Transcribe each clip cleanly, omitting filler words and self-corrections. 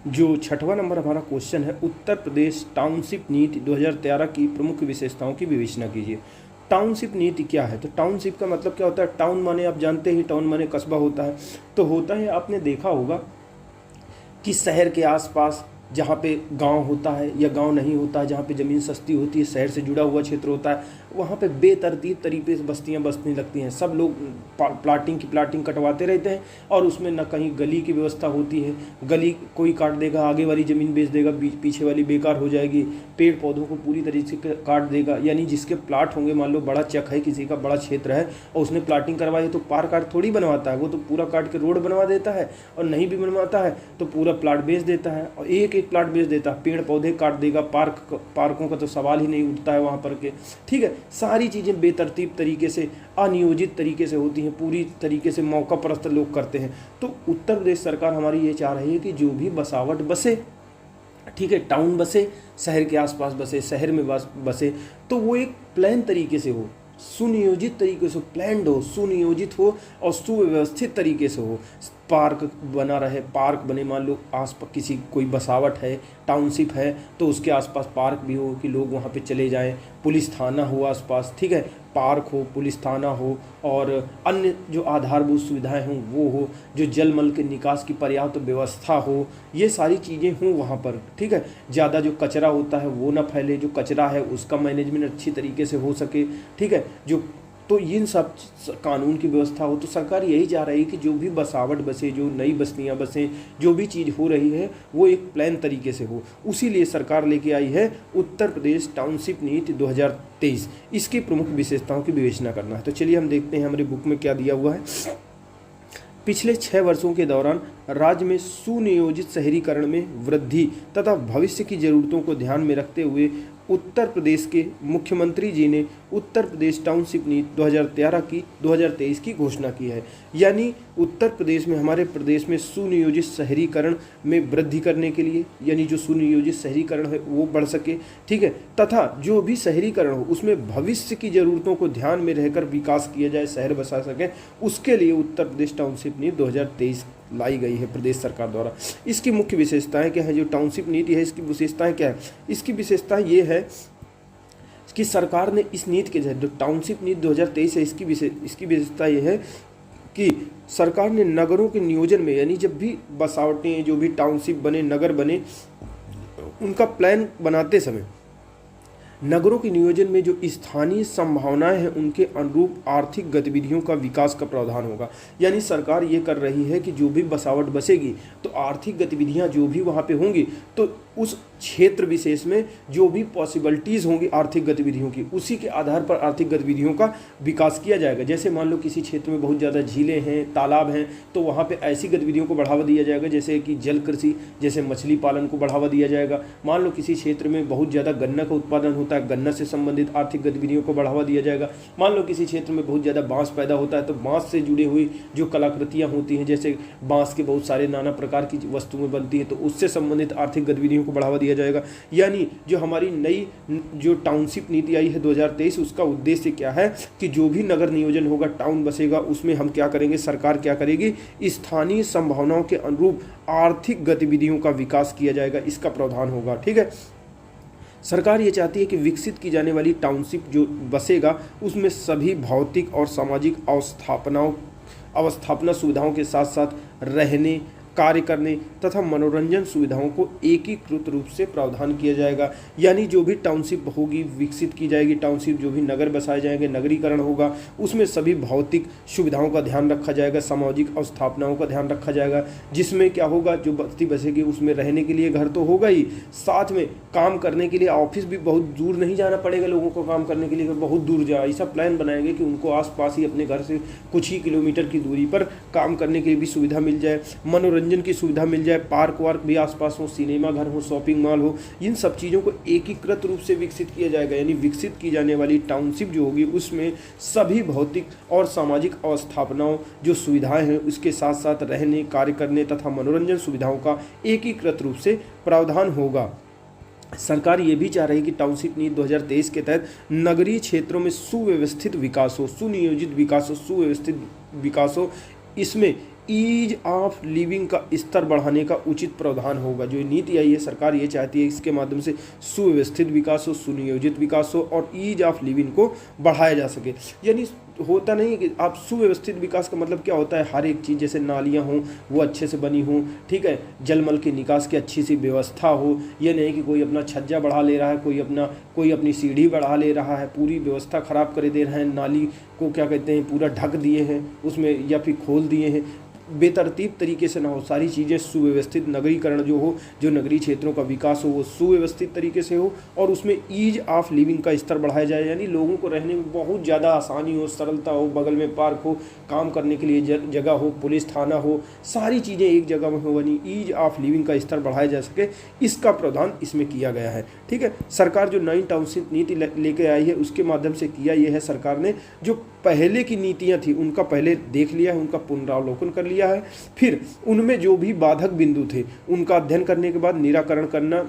जो छठवां नंबर हमारा क्वेश्चन है, उत्तर प्रदेश टाउनशिप नीति 2013 की प्रमुख विशेषताओं की विवेचना कीजिए। टाउनशिप नीति क्या है? तो टाउनशिप का मतलब क्या होता है? टाउन माने आप जानते ही, टाउन माने कस्बा होता है। तो होता है, आपने देखा होगा कि शहर के आसपास जहाँ पे गांव होता है या गांव नहीं होता है, जहाँ पे ज़मीन सस्ती होती है, शहर से जुड़ा हुआ क्षेत्र होता है, वहाँ पे बेतरतीब तरीके से बस्तियाँ बसने लगती हैं। सब लोग प्लाटिंग कटवाते रहते हैं और उसमें न कहीं गली की व्यवस्था होती है, गली कोई काट देगा, आगे वाली ज़मीन बेच देगा, पीछे वाली बेकार हो जाएगी, पेड़ पौधों को पूरी तरीके से काट देगा। यानी जिसके प्लाट होंगे, मान लो बड़ा चक है, किसी का बड़ा क्षेत्र है और उसने प्लाटिंग करवाई, तो पार्क थोड़ी बनवाता है, वो तो पूरा काट के रोड बनवा देता है, और नहीं भी बनवाता है तो पूरा प्लाट बेच देता है, और एक प्लाट बेच देता है, पेड़ पौधे काट देगा, पार्कों का तो सवाल ही नहीं उठता है वहाँ पर के। ठीक है, सारी चीज़ें बेतरतीब तरीके से, अनियोजित तरीके से होती हैं, पूरी तरीके से मौका परस्त लोग करते हैं। तो उत्तर प्रदेश सरकार हमारी ये चाह रही है कि जो भी बसावट बसे, ठीक है, टाउन बसे, शहर के आसपास बसे, शहर में बसे, तो वो एक प्लान तरीके से हो, सुनियोजित तरीके से प्लान्ड हो, सुनियोजित हो और सुव्यवस्थित तरीके से हो। पार्क बना रहे, पार्क बने, मान लो आसपास किसी कोई बसावट है, टाउनशिप है, तो उसके आसपास पार्क भी हो कि लोग वहाँ पे चले जाएं, पुलिस थाना हो आसपास, ठीक है, पार्क हो, पुलिस थाना हो, और अन्य जो आधारभूत सुविधाएं हों वो हो, जो जल मल के निकास की पर्याप्त व्यवस्था हो, ये सारी चीज़ें हों वहाँ पर। ठीक है, ज़्यादा जो कचरा होता है वो ना फैले, जो कचरा है उसका मैनेजमेंट अच्छी तरीके से हो सके। ठीक है, जो तो इन सब कानून की व्यवस्था हो। तो सरकार यही चाह रही है कि जो भी बसावट बसे, जो नई बस्तियां बसें, जो भी चीज़ हो रही है वो एक प्लान तरीके से हो। उसी लिए सरकार लेके आई है उत्तर प्रदेश टाउनशिप नीति 2023। इसकी प्रमुख विशेषताओं की विवेचना करना है। तो चलिए हम देखते हैं हमारी बुक में क्या दिया हुआ है। पिछले 6 वर्षों के दौरान राज्य में सुनियोजित शहरीकरण में वृद्धि तथा भविष्य की जरूरतों को ध्यान में रखते हुए उत्तर प्रदेश के मुख्यमंत्री जी ने उत्तर प्रदेश टाउनशिप नीति 2023 की घोषणा की है। यानी उत्तर प्रदेश में, हमारे प्रदेश में सुनियोजित शहरीकरण में वृद्धि करने के लिए, यानी जो सुनियोजित शहरीकरण है वो बढ़ सके, ठीक है, तथा जो भी शहरीकरण हो उसमें भविष्य की ज़रूरतों को ध्यान में रहकर विकास किया जाए, शहर बसा सके, उसके लिए उत्तर प्रदेश टाउनशिप नीति 2023 लाई गई है प्रदेश सरकार द्वारा। इसकी मुख्य विशेषताएं क्या है? जो टाउनशिप नीति है इसकी विशेषताएं क्या है? इसकी विशेषता ये है कि सरकार ने इस नीति के तहत, जो टाउनशिप नीति 2023 है, इसकी विशेषता ये है कि सरकार ने नगरों के नियोजन में, यानी जब भी बसावटें, जो भी टाउनशिप बने, नगर बने, उनका प्लान बनाते समय नगरों के नियोजन में जो स्थानीय संभावनाएं हैं उनके अनुरूप आर्थिक गतिविधियों का विकास का प्रावधान होगा। यानी सरकार ये कर रही है कि जो भी बसावट बसेगी तो आर्थिक गतिविधियां जो भी वहाँ पे होंगी, तो उस क्षेत्र विशेष में जो भी पॉसिबिलिटीज़ होंगी आर्थिक गतिविधियों की, उसी के आधार पर आर्थिक गतिविधियों का विकास किया जाएगा। जैसे मान लो किसी क्षेत्र में बहुत ज़्यादा झीलें हैं, तालाब हैं, तो वहाँ पे ऐसी गतिविधियों को बढ़ावा दिया जाएगा जैसे कि जल कृषि, जैसे मछली पालन को बढ़ावा दिया जाएगा। मान लो किसी क्षेत्र में बहुत ज़्यादा गन्ना का उत्पादन होता है, गन्ना से संबंधित आर्थिक गतिविधियों को बढ़ावा दिया जाएगा। मान लो किसी क्षेत्र में बहुत ज़्यादा बाँस पैदा होता है, तो बाँस से जुड़ी हुई जो कलाकृतियाँ होती हैं, जैसे बाँस के बहुत सारे नाना प्रकार की वस्तुएं बनती हैं, तो उससे संबंधित आर्थिक गतिविधियों को बढ़ावा दिया जाएगा। यानी जो हमारी नई जो टाउनशिप नीति आई है 2023, उसका उद्देश्य क्या है कि जो भी नगर नियोजन होगा, टाउन बसेगा, उसमें हम क्या करेंगे, सरकार क्या करेगी, स्थानीय संभावनाओं के अनुरूप आर्थिक गतिविधियों का विकास किया जाएगा, इसका प्रावधान होगा। ठीक है, सरकार ये चाहती है कि विकसित की जाने वाली टाउनशिप जो बसेगा उसमें सभी भौतिक और सामाजिक अवस्थापना सुविधाओं के साथ साथ रहने, कार्य करने तथा मनोरंजन सुविधाओं को एकीकृत रूप से प्रावधान किया जाएगा। यानी जो भी टाउनशिप होगी, विकसित की जाएगी टाउनशिप, जो भी नगर बसाए जाएंगे, नगरीकरण होगा, उसमें सभी भौतिक सुविधाओं का ध्यान रखा जाएगा, सामाजिक अवस्थापनाओं का ध्यान रखा जाएगा, जिसमें क्या होगा, जो बस्ती बसेगी उसमें रहने के लिए घर तो होगा ही, साथ में काम करने के लिए ऑफिस भी बहुत दूर नहीं जाना पड़ेगा लोगों को, काम करने के लिए बहुत दूर जाए, ऐसा प्लान बनाएंगे कि उनको आसपास ही अपने घर से कुछ ही किलोमीटर की दूरी पर काम करने के लिए भी सुविधा मिल जाए, मनोरंजन की सुविधा मिल जाए, पार्क वार्क भी आसपास हो, सिनेमा घर हो, शॉपिंग मॉल हो, इन सब चीज़ों को एकीकृत रूप से विकसित किया जाएगा। यानी विकसित की जाने वाली टाउनशिप जो होगी उसमें सभी भौतिक और सामाजिक अवस्थापनाओं जो सुविधाएं हैं उसके साथ साथ रहने, कार्य करने तथा मनोरंजन सुविधाओं का एकीकृत रूप से प्रावधान होगा। सरकार ये भी चाह रही है कि टाउनशिप नीति 2023 के तहत नगरीय क्षेत्रों में सुव्यवस्थित विकास हो, सुनियोजित विकास हो, सुव्यवस्थित विकास हो। इसमें ईज ऑफ लिविंग का स्तर बढ़ाने का उचित प्रावधान होगा। जो नीति आई है, सरकार ये चाहती है इसके माध्यम से सुव्यवस्थित विकास हो, सुनियोजित विकास हो और ईज ऑफ लिविंग को बढ़ाया जा सके। यानी होता नहीं है कि आप सुव्यवस्थित विकास का मतलब क्या होता है, हर एक चीज़ जैसे नालियाँ हों वो अच्छे से बनी हों, ठीक है, जलमल के निकास की अच्छी सी व्यवस्था हो। ये नहीं कि कोई अपना छज्जा बढ़ा ले रहा है, कोई अपनी सीढ़ी बढ़ा ले रहा है, पूरी व्यवस्था ख़राब कर दे रहे हैं, नाली को क्या कहते हैं पूरा ढक दिए हैं उसमें या फिर खोल दिए हैं, बेतरतीब तरीके से ना हो। सारी चीज़ें सुव्यवस्थित, नगरीकरण जो हो, जो नगरीय क्षेत्रों का विकास हो वो सुव्यवस्थित तरीके से हो और उसमें ईज ऑफ लिविंग का स्तर बढ़ाया जाए, यानी लोगों को रहने में बहुत ज़्यादा आसानी हो, सरलता हो, बगल में पार्क हो, काम करने के लिए जगह हो, पुलिस थाना हो, सारी चीज़ें एक जगह में हो, यानी ईज ऑफ लिविंग का स्तर बढ़ाया जा सके, इसका प्रावधान इसमें किया गया है। ठीक है, सरकार जो नई टाउनशिप नीति लेके आई है उसके माध्यम से किया ये है, सरकार ने जो पहले की नीतियाँ थी उनका पहले देख लिया है, उनका पुनरावलोकन कर लिया है, फिर उनमें जो भी बाधक बिंदु थे उनका अध्ययन करने के बाद निराकरण करना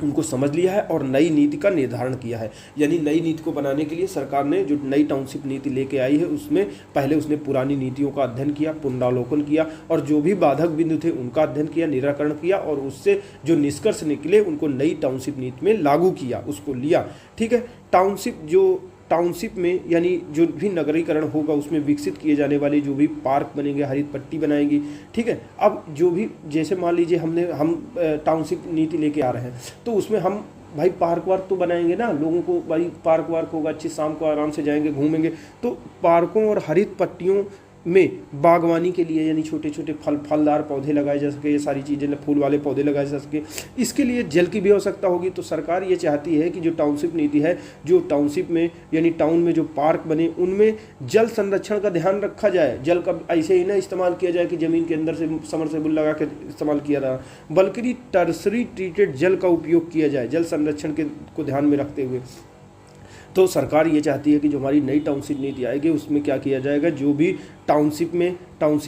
उनको समझ लिया है और नई नीति का निर्धारण किया है। यानी नई नीति को बनाने के लिए सरकार ने जो नई टाउनशिप नीति लेके आई है उसमें पहले उसने पुरानी नीतियों का अध्ययन किया, पुनरावलोकन किया और जो भी बाधक बिंदु थे उनका अध्ययन किया, निराकरण किया और उससे जो निष्कर्ष निकले उनको नई टाउनशिप नीति में लागू किया, उसको लिया। ठीक है, टाउनशिप में यानी जो भी नगरीकरण होगा उसमें विकसित किए जाने वाले जो भी पार्क बनेंगे, हरित पट्टी बनाएगी। ठीक है, अब जो भी जैसे मान लीजिए हम टाउनशिप नीति लेके आ रहे हैं तो उसमें हम भाई पार्क वार्क तो बनाएंगे ना, लोगों को भाई पार्क वार्क होगा, अच्छी शाम को आराम से जाएंगे घूमेंगे, तो पार्कों और हरित पट्टियों में बागवानी के लिए यानी छोटे छोटे फलदार पौधे लगाए जा सके, ये सारी चीज़ें, फूल वाले पौधे लगाए जा सके, इसके लिए जल की भी आवश्यकता होगी। तो सरकार ये चाहती है कि जो टाउनशिप नीति है, जो टाउनशिप में यानी टाउन में जो पार्क बने उनमें जल संरक्षण का ध्यान रखा जाए। जल का ऐसे ही ना इस्तेमाल किया जाए कि ज़मीन के अंदर से समरसेबुल लगा के इस्तेमाल किया रहा, बल्कि टर्सरी ट्रीटेड जल का उपयोग किया जाए, जल संरक्षण को ध्यान में रखते हुए। तो सरकार ये चाहती है कि जो हमारी नई टाउनशिप नीति आएगी उसमें क्या किया जाएगा, जो भी टाउनशिप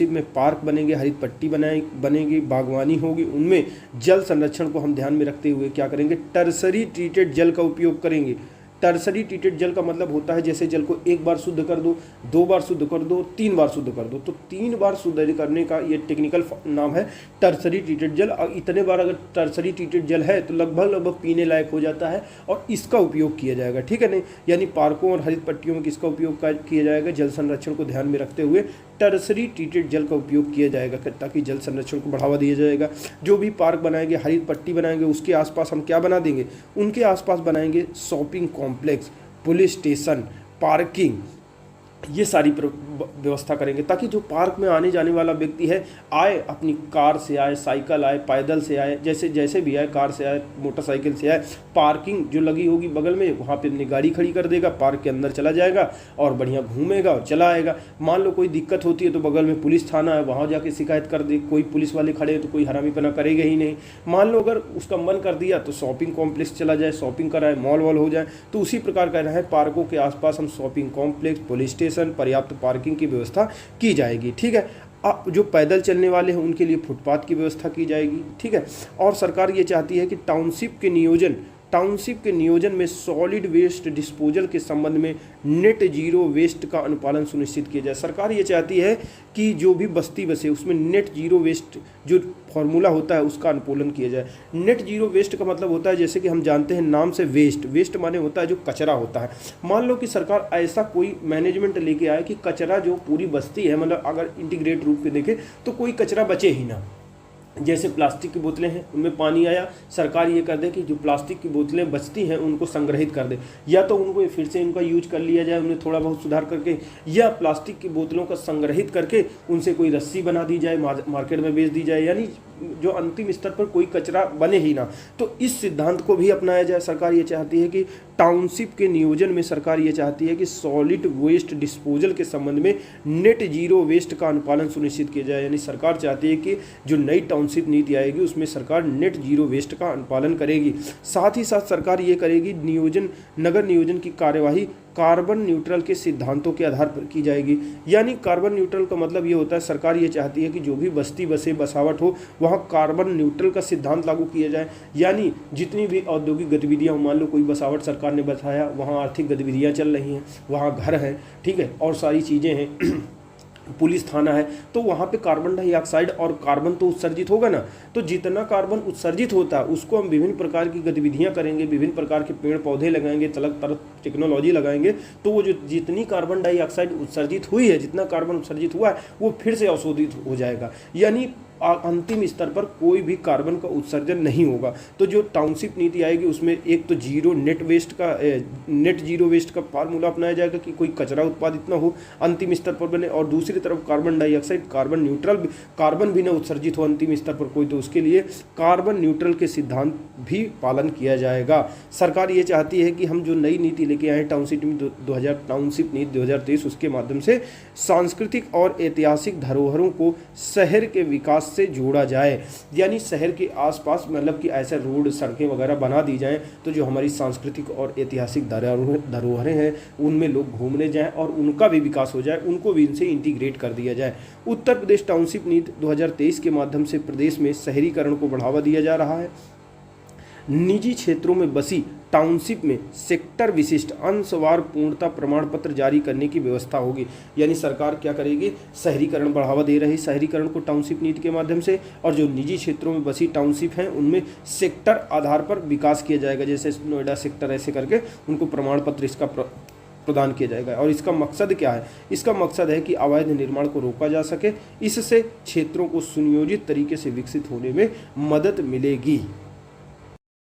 में पार्क बनेंगे, हरित पट्टी बनेगी, बागवानी होगी, उनमें जल संरक्षण को हम ध्यान में रखते हुए क्या करेंगे, टर्सरी ट्रीटेड जल का उपयोग करेंगे। टर्सरी ट्रीटेड जल का मतलब होता है जैसे जल को एक बार शुद्ध कर दो, 2 बार शुद्ध कर दो, 3 बार शुद्ध कर दो, तो 3 बार शुद्ध करने का ये टेक्निकल नाम है टर्सरी ट्रीटेड जल। और इतने बार अगर टर्सरी ट्रीटेड जल है तो लगभग पीने लायक हो जाता है और इसका उपयोग किया जाएगा। ठीक है नहीं, यानी पार्कों और हरित पट्टियों में किसका उपयोग किया जाएगा, जल संरक्षण को ध्यान में रखते हुए टर्सरी ट्रीटेड जल का उपयोग किया जाएगा ताकि जल संरक्षण को बढ़ावा दिया जाएगा। जो भी पार्क बनाएंगे, हरित पट्टी बनाएंगे, उसके आसपास हम क्या बना देंगे, उनके आसपास बनाएंगे shopping complex, police station, parking, ये सारी व्यवस्था करेंगे ताकि जो पार्क में आने जाने वाला व्यक्ति है आए, अपनी कार से आए, साइकिल आए, पैदल से आए, जैसे भी आए, कार से आए, मोटरसाइकिल से आए, पार्किंग जो लगी होगी बगल में वहाँ पे अपनी गाड़ी खड़ी कर देगा, पार्क के अंदर चला जाएगा और बढ़िया घूमेगा और चला आएगा। मान लो कोई दिक्कत होती है तो बगल में पुलिस थाना है, वहाँ जाके शिकायत कर दे, कोई पुलिस वाले खड़े हैं तो कोई हरामीपना करेगा ही नहीं। मान लो अगर उसका मन कर दिया तो शॉपिंग कॉम्प्लेक्स चला जाए, शॉपिंग कराए, मॉल वॉल हो जाए। तो उसी प्रकार कहना है पार्कों के आसपास हम शॉपिंग कॉम्प्लेक्स, पुलिस स्टेशन, पर्याप्त पार्किंग की व्यवस्था की जाएगी। ठीक है, जो पैदल चलने वाले हैं उनके लिए फुटपाथ की व्यवस्था की जाएगी। ठीक है, और सरकार ये चाहती है कि टाउनशिप के नियोजन में सॉलिड वेस्ट डिस्पोजल के संबंध में नेट जीरो वेस्ट का अनुपालन सुनिश्चित किया जाए। सरकार ये चाहती है कि जो भी बस्ती बसे उसमें नेट जीरो वेस्ट जो फॉर्मूला होता है उसका अनुपालन किया जाए। नेट जीरो वेस्ट का मतलब होता है जैसे कि हम जानते हैं नाम से वेस्ट माने होता है जो कचरा होता है। मान लो कि सरकार ऐसा कोई मैनेजमेंट लेके आए कि कचरा जो पूरी बस्ती है, मतलब अगर इंटीग्रेट रूप से देखें तो कोई कचरा बचे ही ना। जैसे प्लास्टिक की बोतलें हैं उनमें पानी आया, सरकार ये कर दे कि जो प्लास्टिक की बोतलें बचती हैं उनको संग्रहित कर दे, या तो उनको फिर से इनका यूज कर लिया जाए, उन्हें थोड़ा बहुत सुधार करके, या प्लास्टिक की बोतलों का संग्रहित करके उनसे कोई रस्सी बना दी जाए, मार्केट में बेच दी जाए, यानी जो अंतिम स्तर पर कोई कचरा बने ही ना। तो इस सिद्धांत को भी अपनाया जाए। सरकार ये चाहती है कि टाउनशिप के नियोजन में सरकार ये चाहती है कि सॉलिड वेस्ट डिस्पोजल के संबंध में नेट जीरो वेस्ट का अनुपालन सुनिश्चित किया जाए। यानी सरकार चाहती है कि जो नई टाउनशिप नीति आएगी उसमें सरकार नेट जीरो वेस्ट का अनुपालन करेगी। साथ ही साथ सरकार ये करेगी नगर नियोजन की कार्यवाही कार्बन न्यूट्रल के सिद्धांतों के आधार पर की जाएगी। यानी कार्बन न्यूट्रल का मतलब ये होता है, सरकार ये चाहती है कि जो भी बस्ती बसे बसावट हो वहाँ कार्बन न्यूट्रल का सिद्धांत लागू किया जाए। यानी जितनी भी औद्योगिक गतिविधियाँ, मान लो कोई बसावट सरकार ने बताया, वहाँ आर्थिक गतिविधियाँ चल रही हैं, वहाँ घर हैं, ठीक है, और सारी चीज़ें हैं पुलिस थाना है, तो वहाँ पे कार्बन डाइऑक्साइड और कार्बन तो उत्सर्जित होगा ना। तो जितना कार्बन उत्सर्जित होता है उसको हम विभिन्न प्रकार की गतिविधियाँ करेंगे, विभिन्न प्रकार के पेड़ पौधे लगाएंगे, अलग तरह टेक्नोलॉजी लगाएंगे, तो वो जो जितनी कार्बन डाइऑक्साइड उत्सर्जित हुई है, जितना कार्बन उत्सर्जित हुआ है, वो फिर से अवशोषित हो जाएगा, यानी अंतिम स्तर पर कोई भी कार्बन का उत्सर्जन नहीं होगा। तो जो टाउनशिप नीति आएगी उसमें एक तो नेट जीरो वेस्ट का फार्मूला अपनाया जाएगा कि कोई कचरा उत्पादित ना हो, अंतिम स्तर पर बने, और दूसरी तरफ carbon dioxide carbon neutral, carbon भी ना उत्सर्जित हो अंतिम स्तर पर कोई, तो उसके लिए कार्बन न्यूट्रल के सिद्धांत भी पालन किया जाएगा। सरकार ये चाहती है कि हम जो नई नीति लेके आए टाउनशिप नीति 2023, उसके माध्यम से सांस्कृतिक और ऐतिहासिक धरोहरों को शहर के विकास से जोड़ा जाए, यानी शहर के आसपास मतलब कि ऐसे रोड सड़कें वगैरह बना दी जाएं तो जो हमारी सांस्कृतिक और ऐतिहासिक धरोहरें हैं उनमें लोग घूमने जाएं और उनका भी विकास हो जाए, उनको भी इनसे इंटीग्रेट कर दिया जाए। उत्तर प्रदेश टाउनशिप नीति 2023 के माध्यम से प्रदेश में शहरीकरण को बढ़ावा दिया जा रहा है। निजी क्षेत्रों में बसी टाउनशिप में सेक्टर विशिष्ट अंशवार पूर्णता प्रमाण पत्र जारी करने की व्यवस्था होगी, यानी सरकार क्या करेगी, शहरीकरण बढ़ावा दे रही शहरीकरण को टाउनशिप नीति के माध्यम से, और जो निजी क्षेत्रों में बसी टाउनशिप हैं उनमें सेक्टर आधार पर विकास किया जाएगा, जैसे नोएडा सेक्टर, ऐसे करके उनको प्रमाण पत्र इसका प्रदान किया जाएगा। और इसका मकसद क्या है, इसका मकसद है कि अवैध निर्माण को रोका जा सके, इससे क्षेत्रों को सुनियोजित तरीके से विकसित होने में मदद मिलेगी।